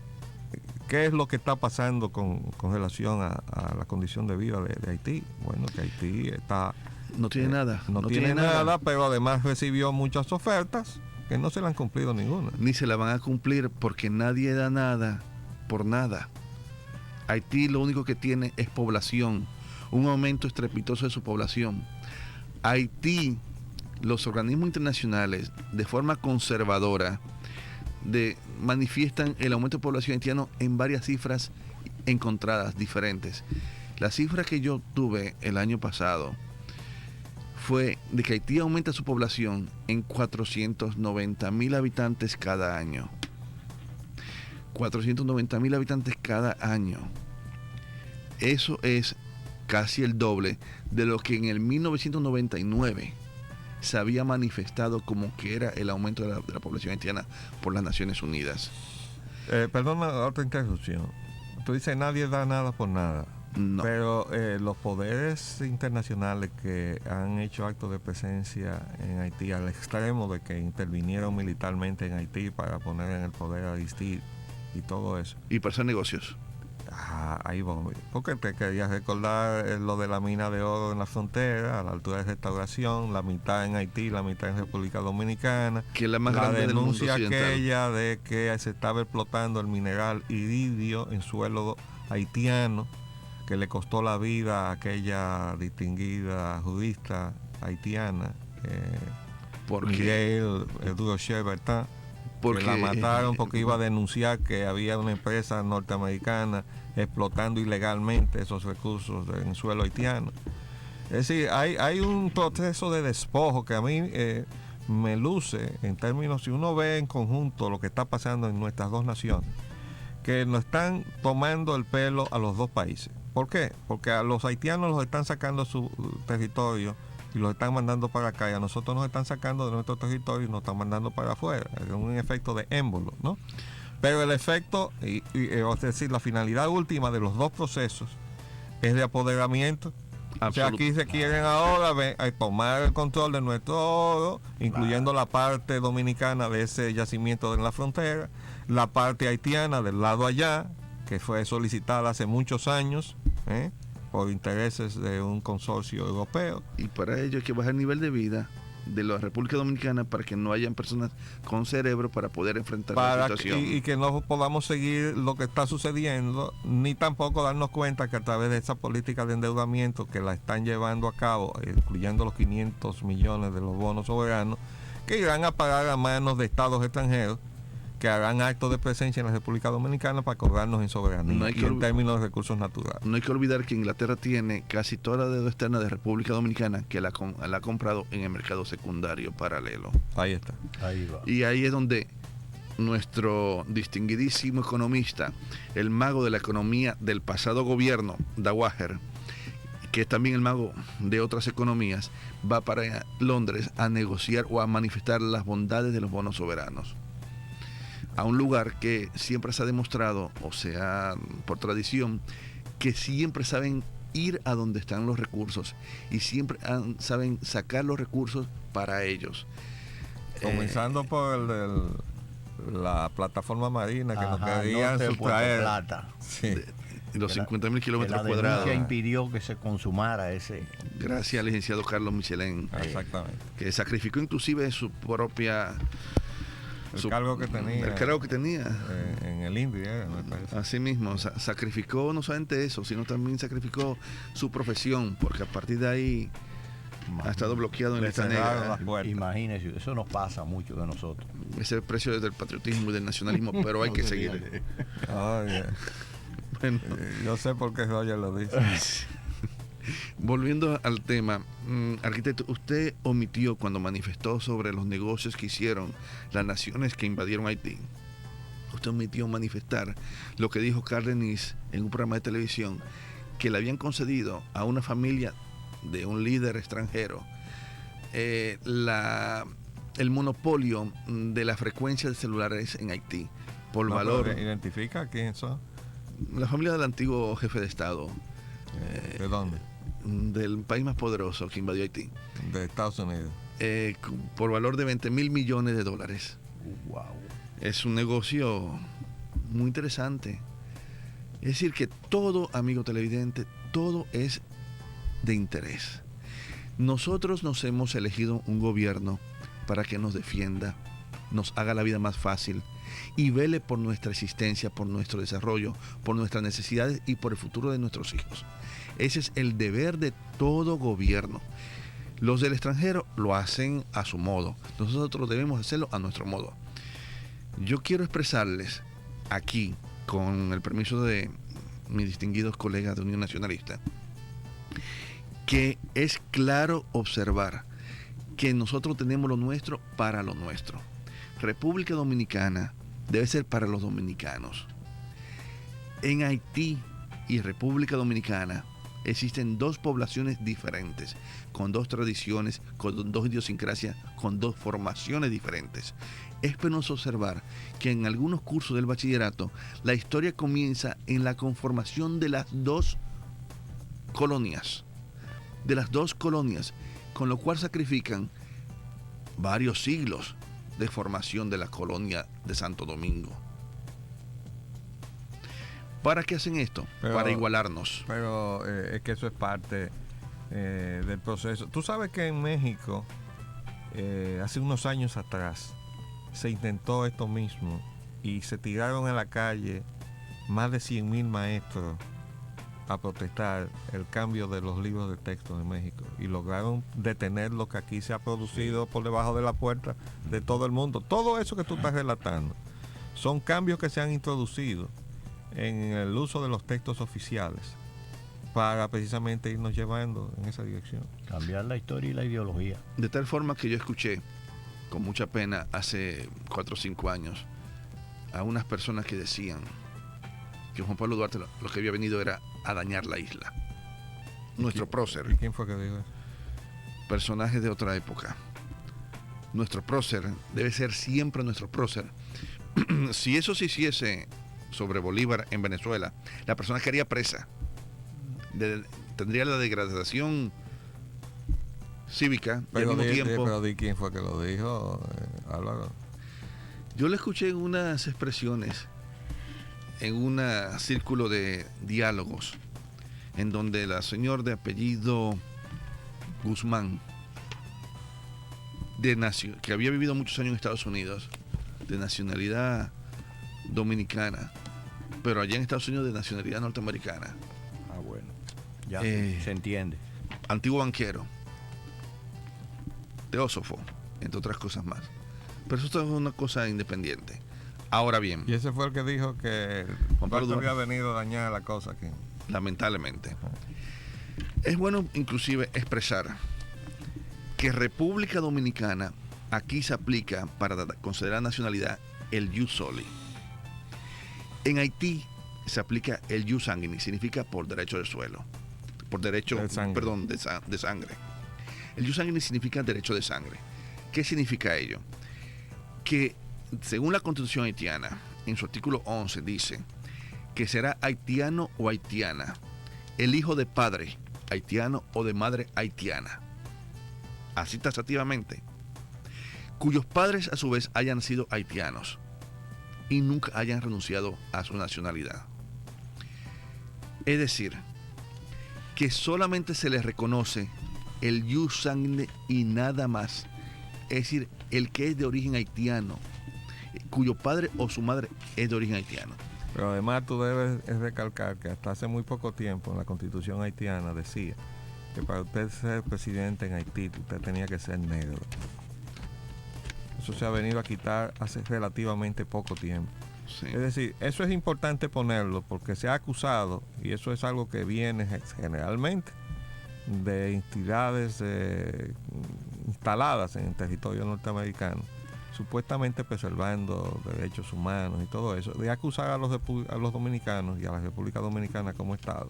¿qué es lo que está pasando con relación a la condición de vida de Haití? Bueno, que Haití está... No tiene nada. No tiene nada, pero además recibió muchas ofertas que no se le han cumplido ninguna. Ni se la van a cumplir porque nadie da nada por nada. Haití lo único que tiene es población, un aumento estrepitoso de su población. Haití, los organismos internacionales, de forma conservadora, manifiestan el aumento de población haitiano en varias cifras encontradas, diferentes. La cifra que yo tuve el año pasado fue de que Haití aumenta su población en 490,000 habitantes cada año. 490,000 habitantes cada año. Eso es casi el doble de lo que en el 1999 se había manifestado como que era el aumento de la población haitiana por las Naciones Unidas. Perdona otra interrupción. Tú dices nadie da nada por nada. No. Pero los poderes internacionales que han hecho actos de presencia en Haití al extremo de que intervinieron militarmente en Haití para poner en el poder a Aristide y todo eso. Y para hacer negocios. Ahí voy. Porque te quería recordar lo de la mina de oro en la frontera, a la altura de Restauración, la mitad en Haití, la mitad en República Dominicana. Que es la más grande del mundo denuncia occidental. aquella de que se estaba explotando el mineral iridio en suelo haitiano, que le costó la vida a aquella distinguida jurista haitiana, Miguel Durocher Bertin, que la mataron porque iba a denunciar que había una empresa norteamericana explotando ilegalmente esos recursos en suelo haitiano. Es decir, hay un proceso de despojo que a mí me luce en términos, si uno ve en conjunto lo que está pasando en nuestras dos naciones, que nos están tomando el pelo a los dos países. ¿Por qué? Porque a los haitianos los están sacando de su territorio y los están mandando para acá, y a nosotros nos están sacando de nuestro territorio y nos están mandando para afuera. Es un efecto de émbolo, ¿no? Pero el efecto, es decir, la finalidad última de los dos procesos es de apoderamiento. O sea, aquí se quieren ahora tomar el control de nuestro oro, incluyendo la parte dominicana de ese yacimiento en la frontera, la parte haitiana del lado allá, que fue solicitada hace muchos años, por intereses de un consorcio europeo. Y para ello hay que bajar el nivel de vida de la República Dominicana para que no hayan personas con cerebro para poder enfrentar la situación. Y que no podamos seguir lo que está sucediendo, ni tampoco darnos cuenta que a través de esa política de endeudamiento que la están llevando a cabo, incluyendo los 500 millones de los bonos soberanos, que irán a pagar a manos de estados extranjeros que harán actos de presencia en la República Dominicana para cobrarnos en soberanía y en términos de recursos naturales. No hay que olvidar que Inglaterra tiene casi toda la deuda externa de República Dominicana que la ha comprado en el mercado secundario paralelo. Ahí está. Ahí va. Y ahí es donde nuestro distinguidísimo economista, el mago de la economía del pasado gobierno, Dawager, que es también el mago de otras economías, va para Londres a negociar o a manifestar las bondades de los bonos soberanos. A un lugar que siempre se ha demostrado, o sea, por tradición, que siempre saben ir a donde están los recursos y siempre saben sacar los recursos para ellos. Comenzando por la plataforma marina que nos querían sustraer. Plata. Sí. Los 50.000 kilómetros la cuadrados. denuncia impidió que se consumara ese. Gracias al licenciado Carlos Michelén. Exactamente. Que sacrificó inclusive su propia... El cargo que tenía. El cargo que tenía. En el INDI, me parece. Así mismo, sacrificó no solamente eso, sino también sacrificó su profesión, porque a partir de ahí ha estado bloqueado en lista negra. Imagínese, eso nos pasa mucho de nosotros. Ese es el precio del patriotismo y del nacionalismo, pero hay que seguir. Bueno. Yo sé por qué Roger lo dice. Volviendo al tema, arquitecto, usted omitió cuando manifestó sobre los negocios que hicieron las naciones que invadieron Haití. Usted omitió manifestar lo que dijo Cárdenas en un programa de televisión, que le habían concedido a una familia de un líder extranjero el monopolio de la frecuencia de celulares en Haití por valor. ¿Identifica quién son? La familia del antiguo jefe de Estado. ¿De dónde? Del país más poderoso que invadió Haití. De Estados Unidos. Por valor de 20.000 millones de dólares. Wow. Es un negocio muy interesante. Es decir, que todo, amigo televidente, todo es de interés. Nosotros nos hemos elegido un gobierno para que nos defienda, nos haga la vida más fácil y vele por nuestra existencia, por nuestro desarrollo, por nuestras necesidades y por el futuro de nuestros hijos. Ese es el deber de todo gobierno. Los del extranjero lo hacen a su modo. Nosotros debemos hacerlo a nuestro modo. Yo quiero expresarles aquí, con el permiso de mis distinguidos colegas de Unión Nacionalista, que es claro observar que nosotros tenemos lo nuestro para lo nuestro. República Dominicana debe ser para los dominicanos. En Haití y República Dominicana existen dos poblaciones diferentes, con dos tradiciones, con dos idiosincrasias, con dos formaciones diferentes. Es penoso observar que en algunos cursos del bachillerato la historia comienza en la conformación de las dos colonias, con lo cual sacrifican varios siglos de formación de la colonia de Santo Domingo. ¿Para qué hacen esto? Para igualarnos. Pero es que eso es parte del proceso. Tú sabes que en México, hace unos años atrás, se intentó esto mismo y se tiraron a la calle más de 100,000 maestros a protestar el cambio de los libros de texto en México y lograron detener lo que aquí se ha producido por debajo de la puerta de todo el mundo. Todo eso que tú estás relatando son cambios que se han introducido en el uso de los textos oficiales para precisamente irnos llevando en esa dirección. Cambiar la historia y la ideología. De tal forma que yo escuché con mucha pena hace 4 o 5 años a unas personas que decían que Juan Pablo Duarte lo que había venido era a dañar la isla. Nuestro prócer. ¿Y quién fue que dijo eso? Personajes de otra época. Nuestro prócer debe ser siempre nuestro prócer. Si eso se hiciese sobre Bolívar en Venezuela, la persona quedaría presa. Tendría la degradación cívica y al mismo tiempo. Pero di quién fue que lo dijo, Álvaro. Yo le escuché en unas expresiones en un círculo de diálogos en donde la señora de apellido Guzmán, que había vivido muchos años en Estados Unidos, de nacionalidad dominicana, pero allá en Estados Unidos de nacionalidad norteamericana. Ah, bueno. Ya se entiende. Antiguo banquero, teósofo, entre otras cosas más. Pero eso es una cosa independiente. Ahora bien. Y ese fue el que dijo que Juan Pablo Duarte había venido a dañar la cosa aquí. Lamentablemente. Es bueno inclusive expresar que República Dominicana aquí se aplica para considerar nacionalidad el jus soli. En Haití se aplica el jus sanguinis, significa por derecho del suelo, por derecho, de sangre. El jus sanguinis significa derecho de sangre. ¿Qué significa ello? Que según la Constitución haitiana, en su artículo 11 dice que será haitiano o haitiana el hijo de padre haitiano o de madre haitiana, así taxativamente, cuyos padres a su vez hayan sido haitianos y nunca hayan renunciado a su nacionalidad. Es decir, que solamente se les reconoce el jus sanguinis y nada más. Es decir, el que es de origen haitiano, cuyo padre o su madre es de origen haitiano. Pero además tú debes recalcar que hasta hace muy poco tiempo en la Constitución haitiana decía que para usted ser presidente en Haití usted tenía que ser negro. Eso se ha venido a quitar hace relativamente poco tiempo. Sí. Es decir, eso es importante ponerlo porque se ha acusado, y eso es algo que viene generalmente de entidades instaladas en el territorio norteamericano, supuestamente preservando derechos humanos y todo eso, de acusar a los dominicanos y a la República Dominicana como Estado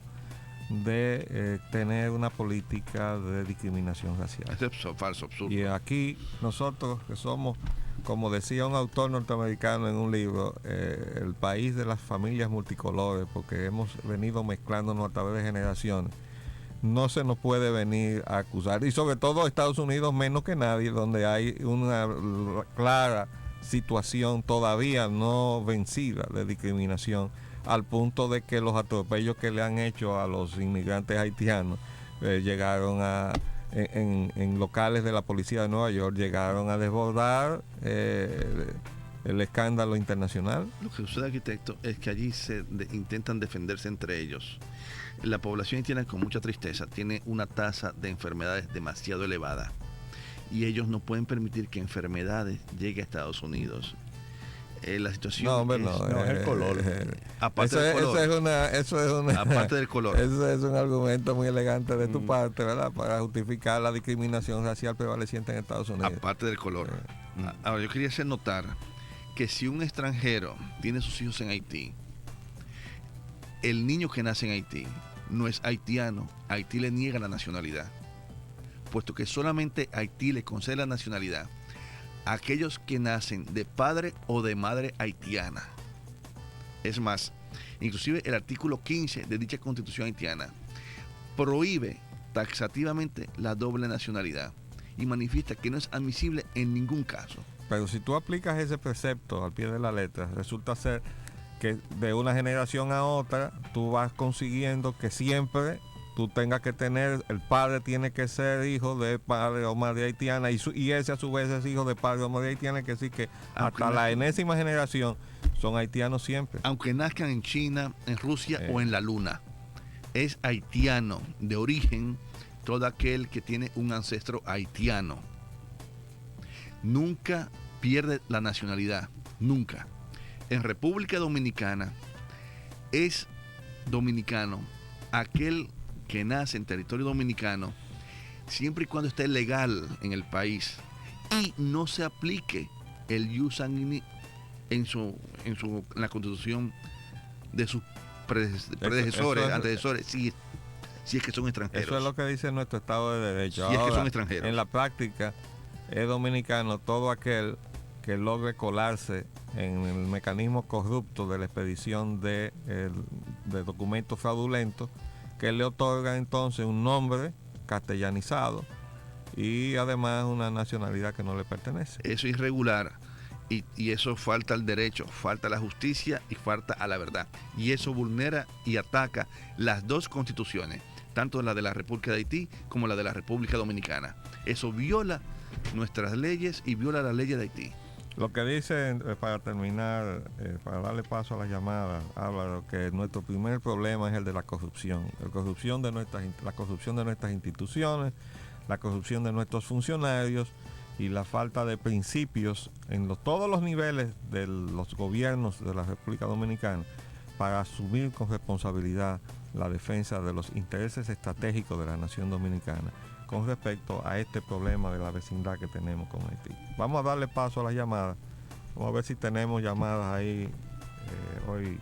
de tener una política de discriminación racial. Eso es falso, absurdo. Y aquí nosotros, que somos, como decía un autor norteamericano en un libro, el país de las familias multicolores, porque hemos venido mezclándonos a través de generaciones, no se nos puede venir a acusar, y sobre todo Estados Unidos menos que nadie, donde hay una clara situación todavía no vencida de discriminación, al punto de que los atropellos que le han hecho a los inmigrantes haitianos llegaron a, en locales de la policía de Nueva York, llegaron a desbordar el escándalo internacional. Lo que sucede, arquitecto, es que allí intentan defenderse entre ellos. La población haitiana, con mucha tristeza, tiene una tasa de enfermedades demasiado elevada y ellos no pueden permitir que enfermedades lleguen a Estados Unidos. La situación no, hombre, es el color. Aparte del color. Eso es una aparte del color. Eso es un argumento muy elegante de tu parte, ¿verdad? Para justificar la discriminación racial prevaleciente en Estados Unidos. Aparte del color. Ahora, yo quería hacer notar que si un extranjero tiene sus hijos en Haití, el niño que nace en Haití no es haitiano, Haití le niega la nacionalidad, puesto que solamente Haití le concede la nacionalidad a aquellos que nacen de padre o de madre haitiana. Es más, inclusive el artículo 15 de dicha constitución haitiana prohíbe taxativamente la doble nacionalidad y manifiesta que no es admisible en ningún caso. Pero si tú aplicas ese precepto al pie de la letra, resulta ser que de una generación a otra tú vas consiguiendo que siempre tú tengas que tener, el padre tiene que ser hijo de padre o madre haitiana y ese a su vez es hijo de padre o madre haitiana, que sí que hasta la enésima generación son haitianos siempre. Aunque nazcan en China, en Rusia o en la Luna, es haitiano de origen todo aquel que tiene un ancestro haitiano. Nunca pierde la nacionalidad, nunca. En República Dominicana es dominicano aquel que nace en territorio dominicano siempre y cuando esté legal en el país y no se aplique el jus sanguinis en la constitución de sus predecesores, antecesores, si es que son extranjeros. Eso es lo que dice nuestro Estado de Derecho. Si Ahora, es que son extranjeros. En la práctica es dominicano todo aquel que logre colarse en el mecanismo corrupto de la expedición de documentos fraudulentos que le otorga entonces un nombre castellanizado y además una nacionalidad que no le pertenece. Eso es irregular y eso falta al derecho, falta a la justicia y falta a la verdad. Y eso vulnera y ataca las dos constituciones, tanto la de la República de Haití como la de la República Dominicana. Eso viola nuestras leyes y viola las leyes de Haití. Lo que dice, para terminar, para darle paso a las llamadas, Álvaro, que nuestro primer problema es el de la corrupción. La corrupción de nuestras instituciones, la corrupción de nuestros funcionarios y la falta de principios en todos los niveles de los gobiernos de la República Dominicana para asumir con responsabilidad la defensa de los intereses estratégicos de la nación dominicana con respecto a este problema de la vecindad que tenemos con Haití. Vamos a darle paso a las llamadas. Vamos a ver si tenemos llamadas ahí hoy,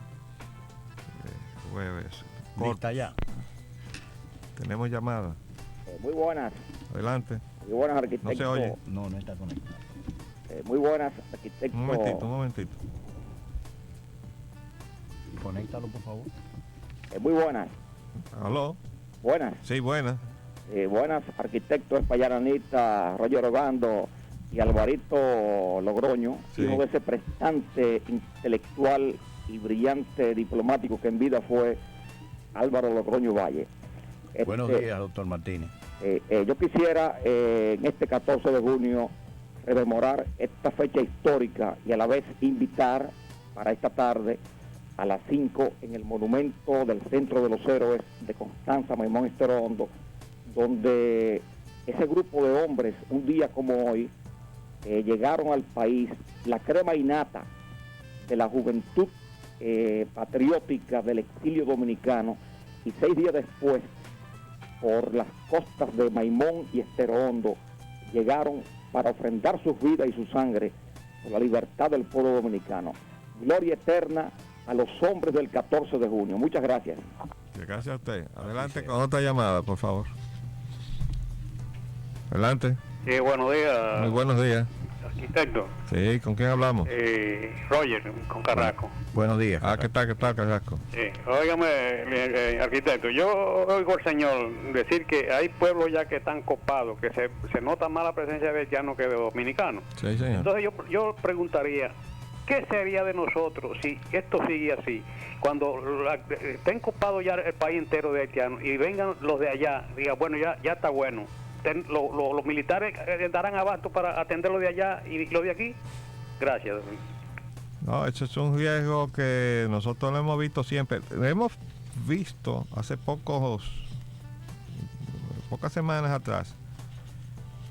jueves. Corta ya. Tenemos llamadas. Muy buenas. Adelante. Muy buenas, arquitecto. No se oye. No está conectado. Muy buenas, arquitecto. Un momentito. Conéctalo, por favor. Muy buenas. ¿Aló? Buenas. Sí, buenas. Buenas, arquitecto espallaranista Roger Obando y Alvarito Logroño, Sí. Hijo de ese prestante intelectual y brillante diplomático que en vida fue Álvaro Logroño Valle. Buenos días, doctor Martínez. Yo quisiera en este 14 de junio rememorar esta fecha histórica y a la vez invitar para esta tarde a las 5 en el monumento del Centro de los Héroes de Constanza, Maimón Estero Hondo, donde ese grupo de hombres, un día como hoy, llegaron al país, la crema innata de la juventud patriótica del exilio dominicano, y 6 días después, por las costas de Maimón y Estero Hondo, llegaron para ofrendar sus vidas y su sangre por la libertad del pueblo dominicano. Gloria eterna a los hombres del 14 de junio. Muchas gracias. Gracias a usted. Adelante con otra llamada, por favor. Adelante. Sí, buenos días. Muy buenos días. Arquitecto. Sí, ¿con quién hablamos? Roger, con Carrasco. Buenos días. ¿Qué tal, Carrasco? Sí. Óigame, arquitecto, yo oigo al señor decir que hay pueblos ya que están copados, que se nota más la presencia de haitianos que de dominicanos. Sí, señor. Entonces yo preguntaría, ¿qué sería de nosotros si esto sigue así? Cuando estén copados ya el país entero de haitianos y vengan los de allá, digan, bueno, ya está bueno. Los militares darán abasto para atender lo de allá y lo de aquí. Gracias. No, eso es un riesgo que nosotros lo hemos visto siempre. Hemos visto hace pocas semanas atrás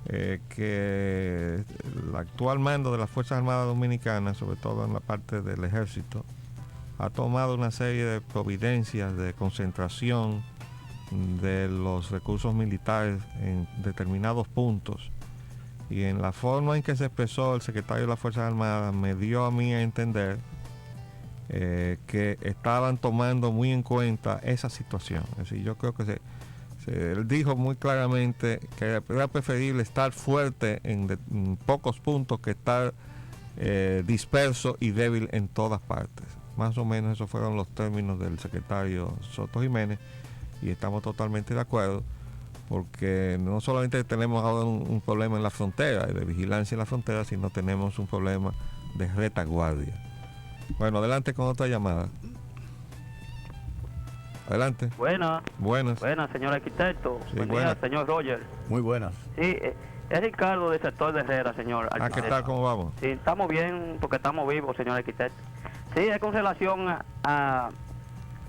que el actual mando de las Fuerzas Armadas Dominicanas, sobre todo en la parte del ejército, ha tomado una serie de providencias de concentración de los recursos militares en determinados puntos, y en la forma en que se expresó el secretario de las Fuerzas Armadas me dio a mí a entender que estaban tomando muy en cuenta esa situación. Es decir, yo creo que él dijo muy claramente que era preferible estar fuerte en pocos puntos que estar disperso y débil en todas partes. Más o menos esos fueron los términos del secretario Soto Jiménez, y estamos totalmente de acuerdo, porque no solamente tenemos ahora un problema en la frontera, de vigilancia en la frontera, sino tenemos un problema de retaguardia. Bueno, adelante con otra llamada. Adelante. Buenas. Buenas. Buenas, señor arquitecto. Sí, Buen buenas. día, señor Roger. Muy buenas. Sí, es Ricardo del sector de Herrera, señor arquitecto. ¿Qué tal? ¿Cómo vamos? Sí, estamos bien porque estamos vivos, señor arquitecto. Sí, es con relación a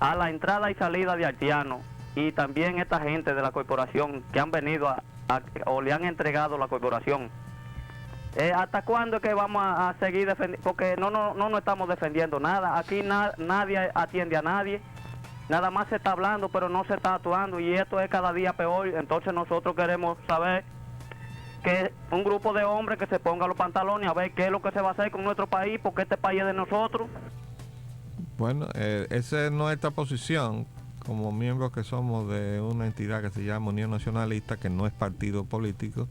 la entrada y salida de haitianos y también esta gente de la corporación que han venido o le han entregado la corporación. ¿Hasta cuándo es que vamos a seguir defendiendo? Porque no estamos defendiendo nada. Aquí nadie atiende a nadie. Nada más se está hablando, pero no se está actuando. Y esto es cada día peor. Entonces nosotros queremos saber que un grupo de hombres que se ponga los pantalones a ver qué es lo que se va a hacer con nuestro país, porque este país es de nosotros. Bueno, esa es nuestra posición como miembros que somos de una entidad que se llama Unión Nacionalista, que no es partido político,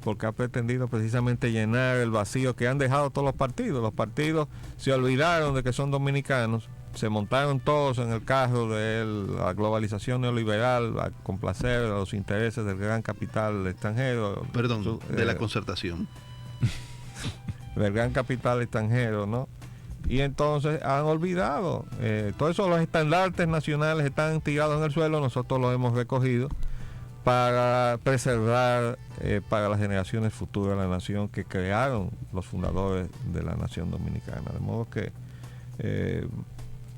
porque ha pretendido precisamente llenar el vacío que han dejado todos los partidos. Los partidos se olvidaron de que son dominicanos, se montaron todos en el carro de la globalización neoliberal a complacer a los intereses del gran capital extranjero. Perdón, de la concertación. Del gran capital extranjero, ¿no? Y entonces han olvidado, todos esos los estandartes nacionales están tirados en el suelo, nosotros los hemos recogido para preservar para las generaciones futuras la nación que crearon los fundadores de la nación dominicana. De modo que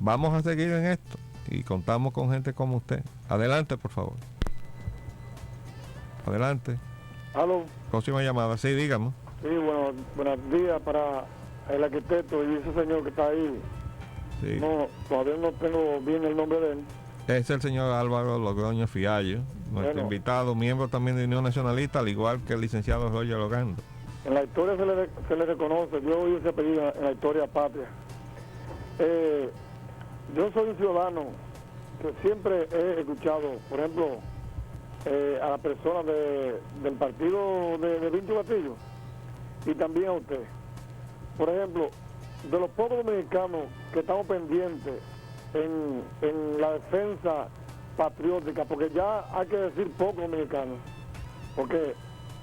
vamos a seguir en esto y contamos con gente como usted. Adelante, por favor. Adelante. ¿Aló? Próxima llamada. Sí, dígame. Sí, buenos días para el arquitecto y ese señor que está ahí. Sí. No, todavía no tengo bien el nombre de él. Es el señor Álvaro Logroño Fiallo, nuestro invitado, miembro también de Unión Nacionalista, al igual que el licenciado Roger Logando. En la historia se le reconoce, yo oí ese apellido en la historia patria. Yo soy un ciudadano que siempre he escuchado, por ejemplo, a la persona del partido de Vinci Batillo y también a usted. Por ejemplo, de los pocos dominicanos que estamos pendientes en la defensa patriótica, porque ya hay que decir pocos dominicanos, porque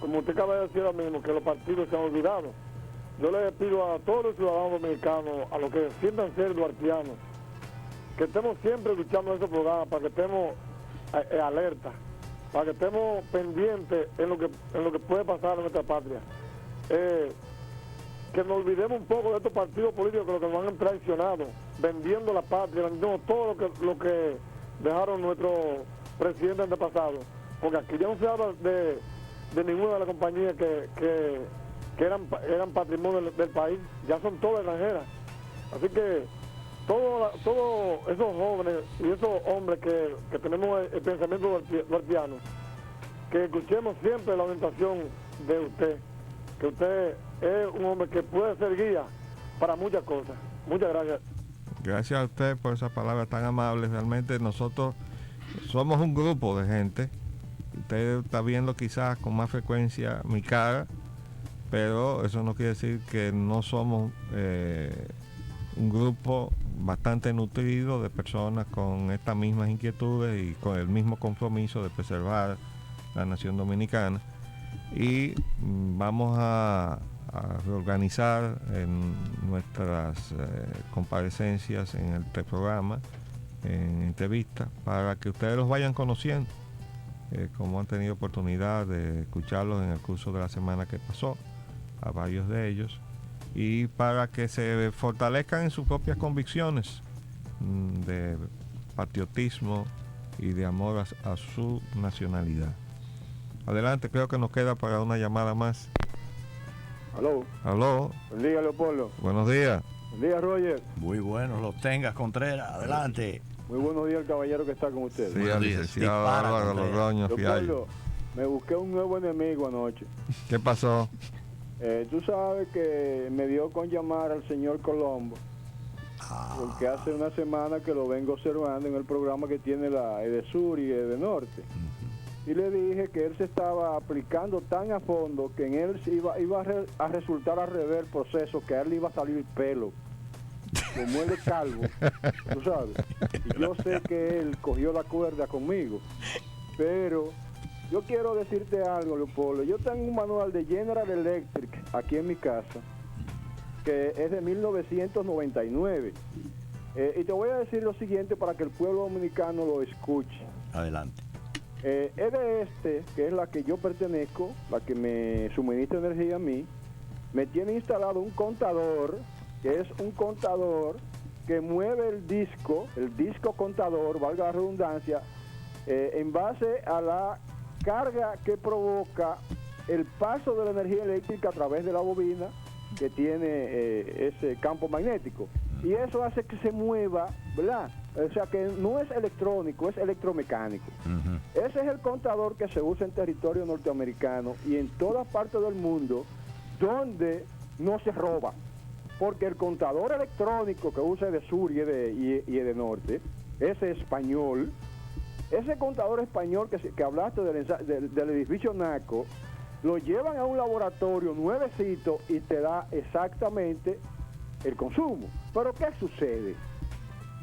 como usted acaba de decir ahora mismo, que los partidos se han olvidado. Yo le pido a todos los ciudadanos dominicanos, a los que sientan ser duartianos, que estemos siempre escuchando esos programas, para que estemos alerta, para que estemos pendientes en lo que puede pasar en nuestra patria. Que nos olvidemos un poco de estos partidos políticos que nos han traicionado, vendiendo la patria, vendiendo todo lo que dejaron nuestros presidentes antepasados. Porque aquí ya no se habla de ninguna de las compañías que eran patrimonio del país, ya son todas extranjeras. Así que todos esos jóvenes y esos hombres que tenemos el pensamiento duartiano, que escuchemos siempre la orientación de usted, que usted es un hombre que puede ser guía para muchas cosas. Muchas gracias. Gracias a usted por esas palabras tan amables. Realmente nosotros somos un grupo de gente. Usted está viendo quizás con más frecuencia mi cara, pero eso no quiere decir que no somos un grupo bastante nutrido de personas con estas mismas inquietudes y con el mismo compromiso de preservar la nación dominicana. Y vamos a reorganizar en nuestras comparecencias en este programa, en entrevistas, para que ustedes los vayan conociendo, como han tenido oportunidad de escucharlos en el curso de la semana que pasó, a varios de ellos, y para que se fortalezcan en sus propias convicciones de patriotismo y de amor a su nacionalidad. Adelante, creo que nos queda para una llamada más. Aló. Aló. Buen día, Leopoldo. Buenos días. Buen día, Roger. Muy buenos los tengas, Contreras. Adelante. Muy buenos días al caballero que está con usted. Sí, al licenciado Álvaro Logroño Fiallo. Me busqué un nuevo enemigo anoche. ¿Qué pasó? Tú sabes que me dio con llamar al señor Colombo, porque hace una semana que lo vengo observando en el programa que tiene la EDESUR y EDENORTE. Y le dije que él se estaba aplicando tan a fondo que en él iba a resultar al revés el proceso, que a él le iba a salir pelo, como él es calvo, tú sabes. Y yo sé que él cogió la cuerda conmigo, pero yo quiero decirte algo, Leopoldo. Yo tengo un manual de General Electric aquí en mi casa, que es de 1999. Y te voy a decir lo siguiente para que el pueblo dominicano lo escuche. Adelante. EDE, que es la que yo pertenezco, la que me suministra energía a mí, me tiene instalado un contador, que es un contador que mueve el disco contador, valga la redundancia, en base a la carga que provoca el paso de la energía eléctrica a través de la bobina que tiene ese campo magnético. Y eso hace que se mueva, ¿verdad? O sea que no es electrónico, es electromecánico. Ese es el contador que se usa en territorio norteamericano y en todas partes del mundo donde no se roba. Porque el contador electrónico que usa de sur y de norte, ese español, ese contador español que hablaste del edificio NACO, lo llevan a un laboratorio nuevecito y te da exactamente el consumo. Pero ¿qué sucede?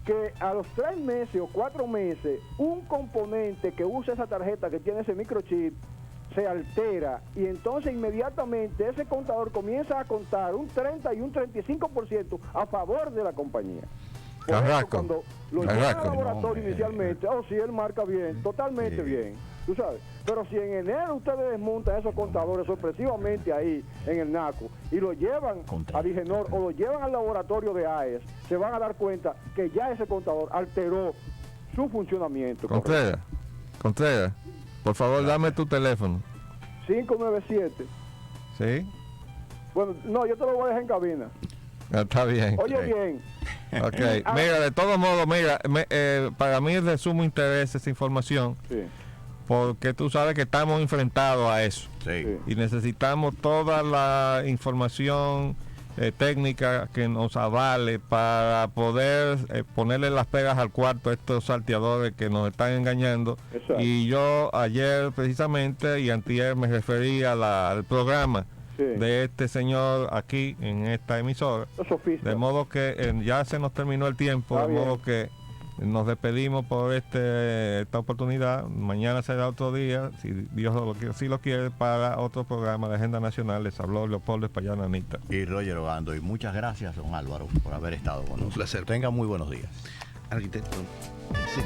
Que a los 3 meses o 4 meses, un componente que usa esa tarjeta que tiene ese microchip se altera y entonces inmediatamente ese contador comienza a contar un 30 y un 35% a favor de la compañía. Por eso, cuando lo llevan al laboratorio inicialmente, sí, él marca bien, totalmente bien, tú sabes. Pero si en enero ustedes desmontan esos contadores sorpresivamente ahí en el NACO y lo llevan a Digenor o lo llevan al laboratorio de AES, se van a dar cuenta que ya ese contador alteró su funcionamiento. Contreras, por favor, dame tu teléfono. 597. ¿Sí? Bueno, no, yo te lo voy a dejar en cabina. Está bien. Oye bien. Ok, mira, de todos modos, para mí es de sumo interés esa información. Sí. Porque tú sabes que estamos enfrentados a eso. Sí. Y necesitamos toda la información técnica que nos avale para poder ponerle las pegas al cuarto a estos salteadores que nos están engañando. Exacto. Y yo ayer precisamente y antier me referí al programa de este señor aquí en esta emisora. De modo que ya se nos terminó el tiempo, de modo que nos despedimos por esta oportunidad. Mañana será otro día, si Dios si lo quiere, para otro programa de Agenda Nacional. Les habló Leopoldo Espallana Anita. Y Roger Ogando. Y muchas gracias, don Álvaro, por haber estado con nosotros. Un placer. Tenga muy buenos días. Arquitecto. Sí.